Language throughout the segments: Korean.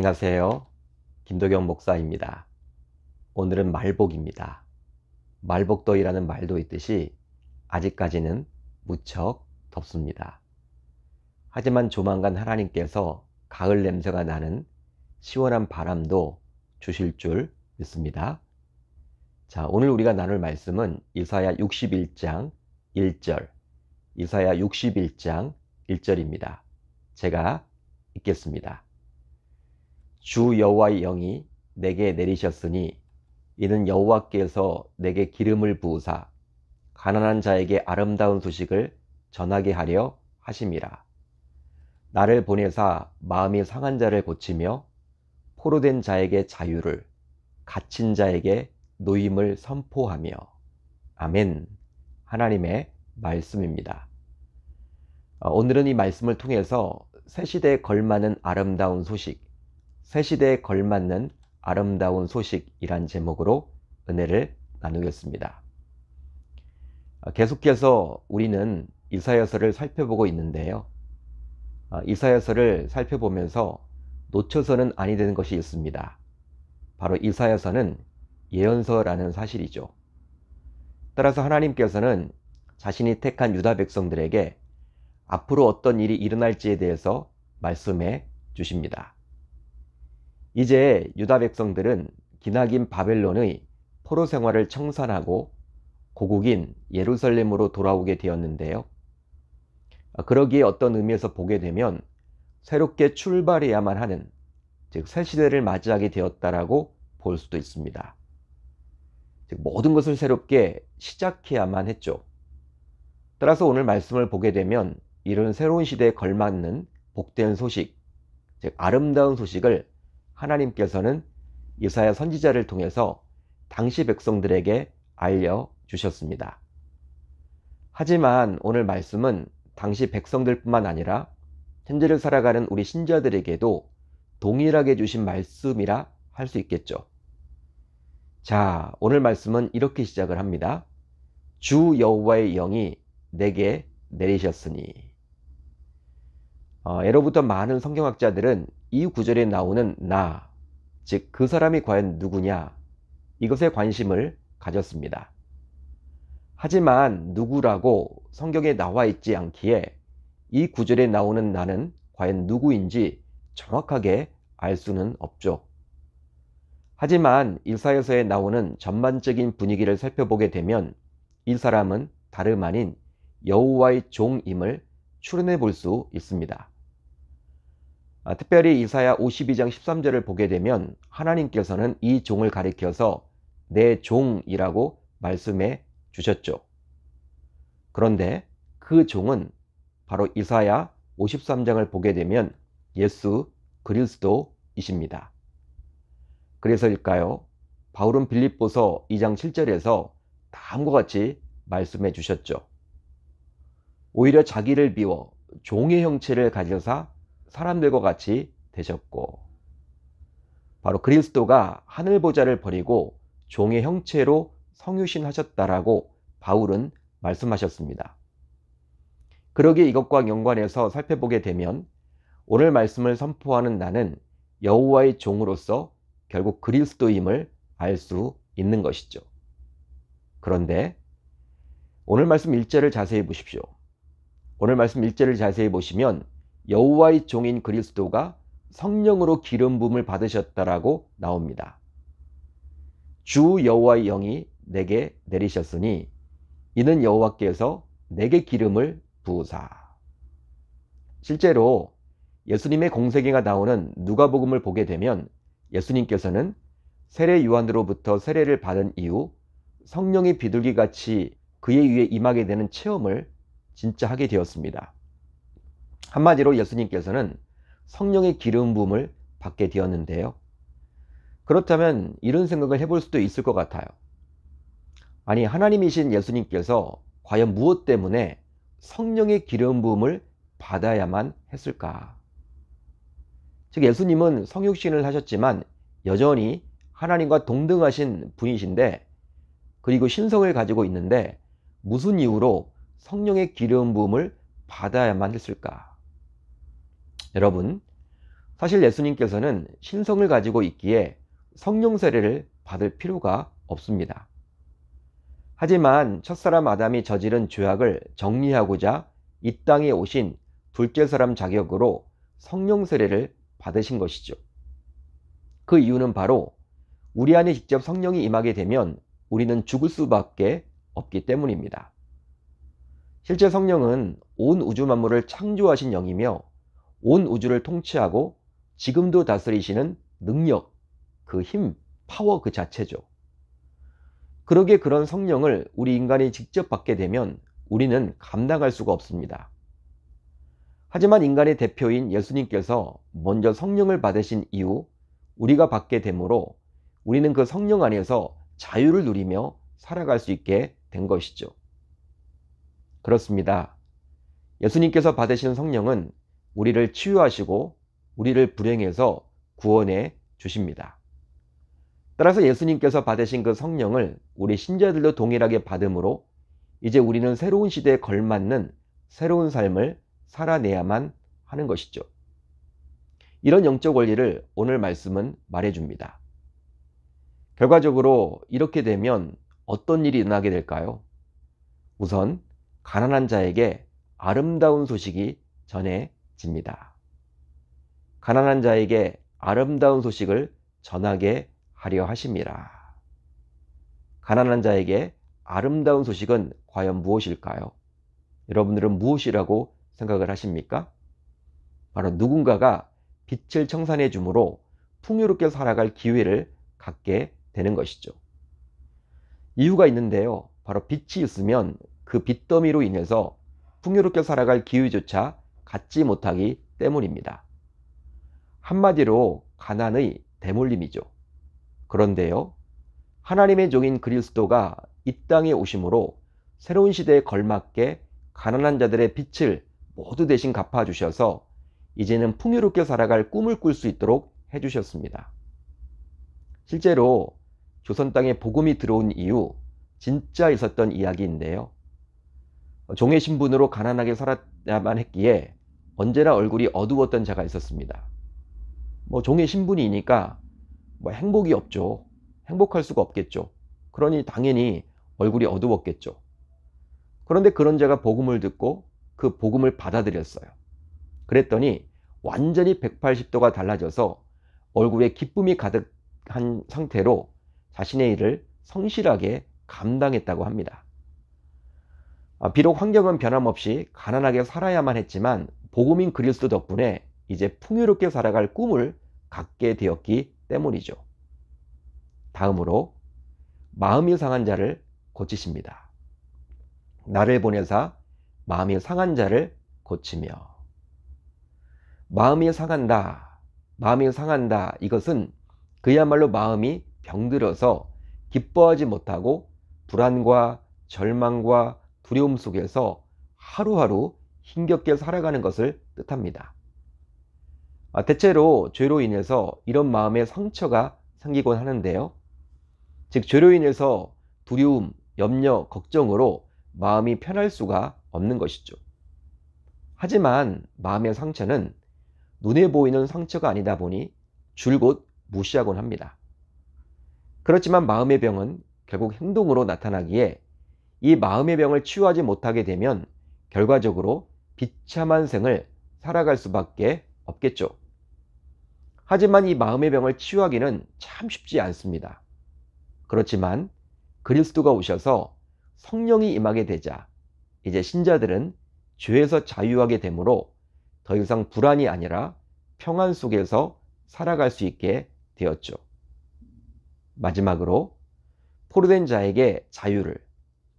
안녕하세요. 김도경 목사입니다. 오늘은 말복입니다. 말복더위라는 말도 있듯이 아직까지는 무척 덥습니다. 하지만 조만간 하나님께서 가을 냄새가 나는 시원한 바람도 주실 줄 믿습니다. 자, 오늘 우리가 나눌 말씀은 이사야 61장 1절, 이사야 61장 1절입니다. 제가 읽겠습니다. 주 여호와의 영이 내게 내리셨으니 이는 여호와께서 내게 기름을 부으사 가난한 자에게 아름다운 소식을 전하게 하려 하심이라. 나를 보내사 마음이 상한 자를 고치며 포로된 자에게 자유를, 갇힌 자에게 노임을 선포하며. 아멘. 하나님의 말씀입니다. 오늘은 이 말씀을 통해서 새 시대에 걸맞는 아름다운 소식, 새 시대에 걸맞는 아름다운 소식이란 제목으로 은혜를 나누겠습니다. 계속해서 우리는 이사야서를 살펴보고 있는데요. 이사야서를 살펴보면서 놓쳐서는 아니 되는 것이 있습니다. 바로 이사야서는 예언서라는 사실이죠. 따라서 하나님께서는 자신이 택한 유다 백성들에게 앞으로 어떤 일이 일어날지에 대해서 말씀해 주십니다. 이제 유다 백성들은 기나긴 바벨론의 포로 생활을 청산하고 고국인 예루살렘으로 돌아오게 되었는데요. 그러기에 어떤 의미에서 보게 되면 새롭게 출발해야만 하는, 즉 새 시대를 맞이하게 되었다라고 볼 수도 있습니다. 즉 모든 것을 새롭게 시작해야만 했죠. 따라서 오늘 말씀을 보게 되면 이런 새로운 시대에 걸맞는 복된 소식, 즉 아름다운 소식을 하나님께서는 이사야 선지자를 통해서 당시 백성들에게 알려주셨습니다. 하지만 오늘 말씀은 당시 백성들뿐만 아니라 현재를 살아가는 우리 신자들에게도 동일하게 주신 말씀이라 할 수 있겠죠. 자, 오늘 말씀은 이렇게 시작을 합니다. 주 여호와의 영이 내게 내리셨으니. 예로부터 많은 성경학자들은 이 구절에 나오는 나, 즉 그 사람이 과연 누구냐, 이것에 관심을 가졌습니다. 하지만 누구라고 성경에 나와 있지 않기에 이 구절에 나오는 나는 과연 누구인지 정확하게 알 수는 없죠. 하지만 이사야서에 나오는 전반적인 분위기를 살펴보게 되면 이 사람은 다름 아닌 여호와의 종임을 추론해 볼 수 있습니다. 특별히 이사야 52장 13절을 보게 되면 하나님께서는 이 종을 가리켜서 내 종이라고 말씀해 주셨죠. 그런데 그 종은 바로 이사야 53장을 보게 되면 예수 그리스도이십니다. 그래서일까요? 바울은 빌립보서 2장 7절에서 다음과 같이 말씀해 주셨죠. 오히려 자기를 비워 종의 형체를 가져사 사람들과 같이 되셨고, 바로 그리스도가 하늘 보좌를 버리고 종의 형체로 성유신하셨다라고 바울은 말씀하셨습니다. 그러기에 이것과 연관해서 살펴보게 되면 오늘 말씀을 선포하는 나는 여호와의 종으로서 결국 그리스도임을 알 수 있는 것이죠. 그런데 오늘 말씀 1절을 자세히 보십시오. 오늘 말씀 1절을 자세히 보시면 여호와의 종인 그리스도가 성령으로 기름 부음을 받으셨다라고 나옵니다. 주 여호와의 영이 내게 내리셨으니 이는 여호와께서 내게 기름을 부으사. 실제로 예수님의 공생애가 나오는 누가복음을 보게 되면 예수님께서는 세례 요한으로부터 세례를 받은 이후 성령의 비둘기같이 그의 위에 임하게 되는 체험을 진짜 하게 되었습니다. 한마디로 예수님께서는 성령의 기름 부음을 받게 되었는데요. 그렇다면 이런 생각을 해볼 수도 있을 것 같아요. 아니, 하나님이신 예수님께서 과연 무엇 때문에 성령의 기름 부음을 받아야만 했을까? 즉 예수님은 성육신을 하셨지만 여전히 하나님과 동등하신 분이신데, 그리고 신성을 가지고 있는데 무슨 이유로 성령의 기름 부음을 받아야만 했을까? 여러분, 사실 예수님께서는 신성을 가지고 있기에 성령 세례를 받을 필요가 없습니다. 하지만 첫사람 아담이 저지른 죄악을 정리하고자 이 땅에 오신 둘째 사람 자격으로 성령 세례를 받으신 것이죠. 그 이유는 바로 우리 안에 직접 성령이 임하게 되면 우리는 죽을 수밖에 없기 때문입니다. 실제 성령은 온 우주 만물을 창조하신 영이며 온 우주를 통치하고 지금도 다스리시는 능력, 그 힘, 파워 그 자체죠. 그러기에 그런 성령을 우리 인간이 직접 받게 되면 우리는 감당할 수가 없습니다. 하지만 인간의 대표인 예수님께서 먼저 성령을 받으신 이후 우리가 받게 되므로 우리는 그 성령 안에서 자유를 누리며 살아갈 수 있게 된 것이죠. 그렇습니다. 예수님께서 받으신 성령은 우리를 치유하시고 우리를 불행해서 구원해 주십니다. 따라서 예수님께서 받으신 그 성령을 우리 신자들도 동일하게 받음으로 이제 우리는 새로운 시대에 걸맞는 새로운 삶을 살아내야만 하는 것이죠. 이런 영적 원리를 오늘 말씀은 말해줍니다. 결과적으로 이렇게 되면 어떤 일이 일어나게 될까요? 우선 가난한 자에게 아름다운 소식이 전해집니다. 가난한 자에게 아름다운 소식을 전하게 하려 하심이라. 가난한 자에게 아름다운 소식은 과연 무엇일까요? 여러분들은 무엇이라고 생각을 하십니까? 바로 누군가가 빛을 청산해 주므로 풍요롭게 살아갈 기회를 갖게 되는 것이죠. 이유가 있는데요. 바로 빛이 있으면 그 빛더미로 인해서 풍요롭게 살아갈 기회조차 갖지 못하기 때문입니다. 한마디로 가난의 대물림이죠. 그런데요, 하나님의 종인 그리스도가 이 땅에 오심으로 새로운 시대에 걸맞게 가난한 자들의 빛을 모두 대신 갚아주셔서 이제는 풍요롭게 살아갈 꿈을 꿀 수 있도록 해주셨습니다. 실제로 조선 땅에 복음이 들어온 이후 진짜 있었던 이야기인데요. 종의 신분으로 가난하게 살아야만 했기에 언제나 얼굴이 어두웠던 자가 있었습니다. 종의 신분이니까 행복이 없죠. 행복할 수가 없겠죠. 그러니 당연히 얼굴이 어두웠겠죠. 그런데 그런 자가 복음을 듣고 그 복음을 받아들였어요. 그랬더니 완전히 180도가 달라져서 얼굴에 기쁨이 가득한 상태로 자신의 일을 성실하게 감당했다고 합니다. 비록 환경은 변함없이 가난하게 살아야만 했지만 복음인 그리스도 덕분에 이제 풍요롭게 살아갈 꿈을 갖게 되었기 때문이죠. 다음으로 마음이 상한 자를 고치십니다. 나를 보내사 마음이 상한 자를 고치며. 마음이 상한다, 마음이 상한다. 이것은 그야말로 마음이 병들어서 기뻐하지 못하고 불안과 절망과 두려움 속에서 하루하루 힘겹게 살아가는 것을 뜻합니다. 대체로 죄로 인해서 이런 마음의 상처가 생기곤 하는데요. 즉 죄로 인해서 두려움, 염려, 걱정으로 마음이 편할 수가 없는 것이죠. 하지만 마음의 상처는 눈에 보이는 상처가 아니다 보니 줄곧 무시하곤 합니다. 그렇지만 마음의 병은 결국 행동으로 나타나기에 이 마음의 병을 치유하지 못하게 되면 결과적으로 비참한 생을 살아갈 수밖에 없겠죠. 하지만 이 마음의 병을 치유하기는 참 쉽지 않습니다. 그렇지만 그리스도가 오셔서 성령이 임하게 되자 이제 신자들은 죄에서 자유하게 되므로 더 이상 불안이 아니라 평안 속에서 살아갈 수 있게 되었죠. 마지막으로 포로된 자에게 자유를,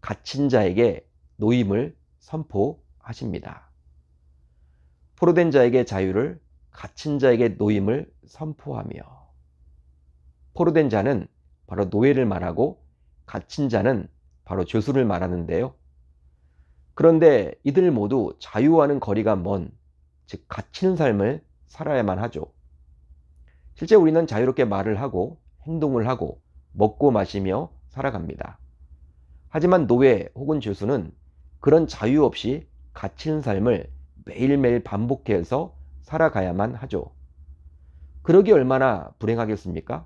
갇힌 자에게 노임을 선포하십니다. 포로된 자에게 자유를, 갇힌 자에게 노임을 선포하며. 포로된 자는 바로 노예를 말하고 갇힌 자는 바로 죄수를 말하는데요. 그런데 이들 모두 자유와는 거리가 먼, 즉 갇힌 삶을 살아야만 하죠. 실제 우리는 자유롭게 말을 하고 행동을 하고 먹고 마시며 살아갑니다. 하지만 노예 혹은 죄수는 그런 자유 없이 갇힌 삶을 매일매일 반복해서 살아가야만 하죠. 그러기 얼마나 불행하겠습니까?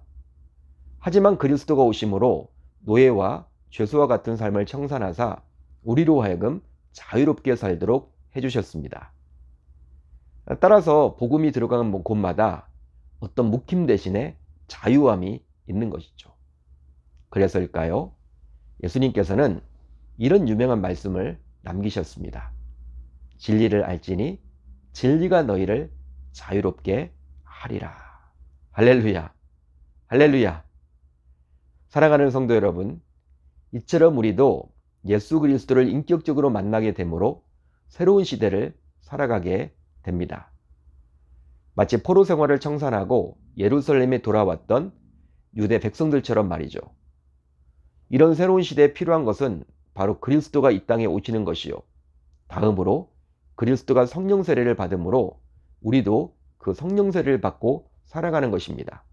하지만 그리스도가 오심으로 노예와 죄수와 같은 삶을 청산하사 우리로 하여금 자유롭게 살도록 해주셨습니다. 따라서 복음이 들어가는 곳마다 어떤 묶임 대신에 자유함이 있는 것이죠. 그래서일까요? 예수님께서는 이런 유명한 말씀을 남기셨습니다. 진리를 알지니 진리가 너희를 자유롭게 하리라. 할렐루야. 할렐루야. 사랑하는 성도 여러분, 이처럼 우리도 예수 그리스도를 인격적으로 만나게 되므로 새로운 시대를 살아가게 됩니다. 마치 포로 생활을 청산하고 예루살렘에 돌아왔던 유대 백성들처럼 말이죠. 이런 새로운 시대에 필요한 것은 바로 그리스도가 이 땅에 오시는 것이요. 다음으로 그리스도가 성령 세례를 받음으로 우리도 그 성령 세례를 받고 살아가는 것입니다.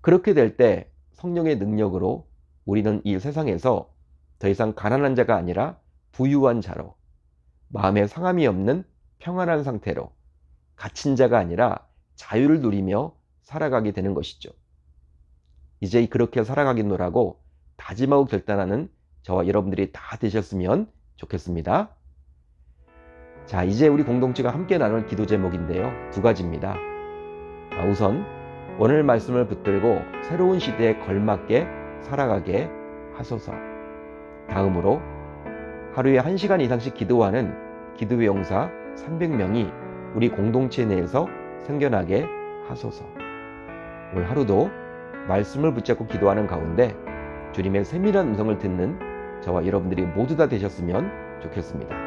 그렇게 될 때 성령의 능력으로 우리는 이 세상에서 더 이상 가난한 자가 아니라 부유한 자로, 마음에 상함이 없는 평안한 상태로, 갇힌 자가 아니라 자유를 누리며 살아가게 되는 것이죠. 이제 그렇게 살아가겠노라고 다짐하고 결단하는 저와 여러분들이 다 되셨으면 좋겠습니다. 자, 이제 우리 공동체가 함께 나눌 기도 제목인데요. 두 가지입니다. 우선 오늘 말씀을 붙들고 새로운 시대에 걸맞게 살아가게 하소서. 다음으로 하루에 1시간 이상씩 기도하는 기도의 용사 300명이 우리 공동체 내에서 생겨나게 하소서. 오늘 하루도 말씀을 붙잡고 기도하는 가운데 주님의 세밀한 음성을 듣는 저와 여러분들이 모두 다 되셨으면 좋겠습니다.